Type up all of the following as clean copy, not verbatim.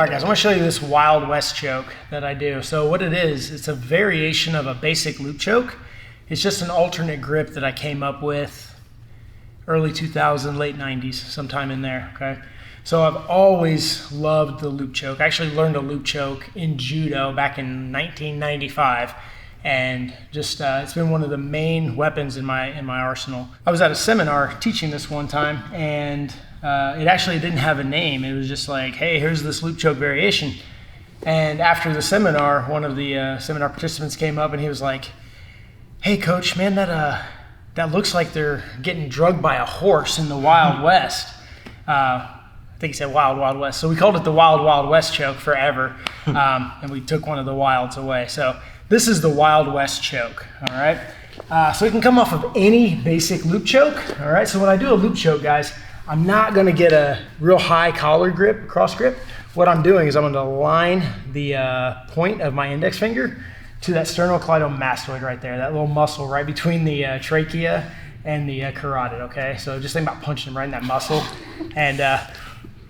All right, guys, I want to show you this Wild West choke that I do. So what it is, it's a variation of a basic loop choke. It's just an alternate grip that I came up with early 2000s, late 90s, sometime in there, okay? So I've always loved the loop choke. I actually learned a loop choke in Judo back in 1995. And just it's been one of the main weapons in my arsenal. I was at a seminar teaching this one time, and it actually didn't have a name. It was just like, hey, here's this loop choke variation. And after the seminar, one of the seminar participants came up and he was like, hey coach, man, that looks like they're getting drugged by a horse in the Wild West. I think he said Wild Wild West. So we called it the Wild Wild West choke forever. And we took one of the wilds away. So this is the Wild West choke, all right? So it can come off of any basic loop choke, all right? So when I do a loop choke, guys, I'm not gonna get a real high collar grip, cross grip. What I'm doing is I'm gonna line the point of my index finger to that sternocleidomastoid right there, that little muscle right between the trachea and the carotid, okay? So just think about punching right in that muscle. And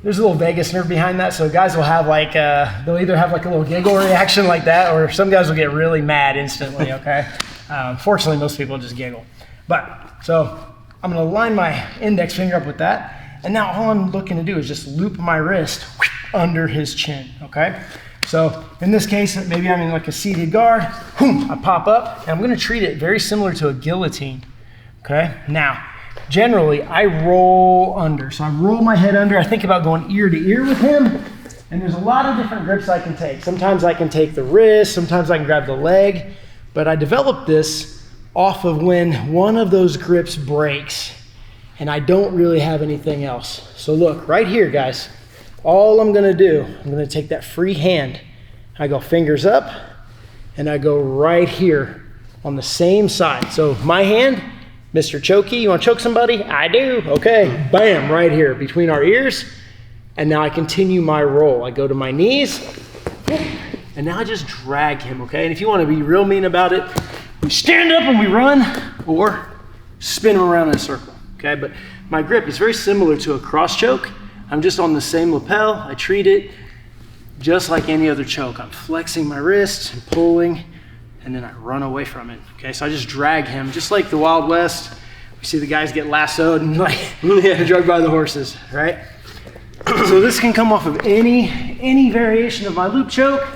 there's a little vagus nerve behind that, so guys will have like, they'll either have like a little giggle reaction like that, or some guys will get really mad instantly, okay? Fortunately, most people just giggle. So I'm gonna line my index finger up with that, and now all I'm looking to do is just loop my wrist under his chin, okay? So in this case, maybe I'm in like a seated guard, I pop up, and I'm gonna treat it very similar to a guillotine, okay? Now, generally, I roll under. So I roll my head under. I think about going ear to ear with him. And there's a lot of different grips I can take. Sometimes I can take the wrist. Sometimes I can grab the leg. But I developed this off of when one of those grips breaks and I don't really have anything else. So look, right here, guys. All I'm going to do, I'm going to take that free hand. I go fingers up and I go right here on the same side. So my hand, Mr. Chokey, you want to choke somebody? I do. Okay, bam, right here between our ears. And now I continue my roll. I go to my knees, and now I just drag him, okay? And if you want to be real mean about it, we stand up and we run, or spin him around in a circle, okay? But my grip is very similar to a cross choke. I'm just on the same lapel. I treat it just like any other choke. I'm flexing my wrist and pulling, and then I run away from it, okay? So I just drag him, just like the Wild West. We see the guys get lassoed and like drugged by the horses, right? So this can come off of any variation of my loop choke.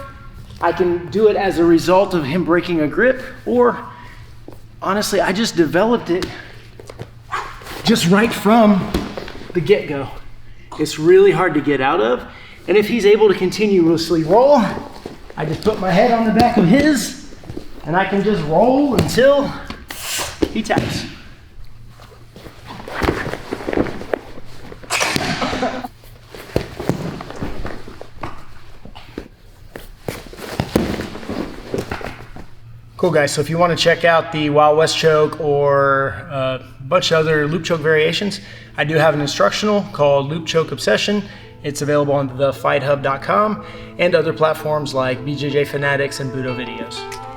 I can do it as a result of him breaking a grip, or honestly, I just developed it just right from the get-go. It's really hard to get out of. And if he's able to continuously roll, I just put my head on the back of his, and I can just roll until he taps. Cool, guys. So if you want to check out the Wild West choke or a bunch of other loop choke variations, I do have an instructional called Loop Choke Obsession. It's available on thefighthub.com and other platforms like BJJ Fanatics and Budo videos.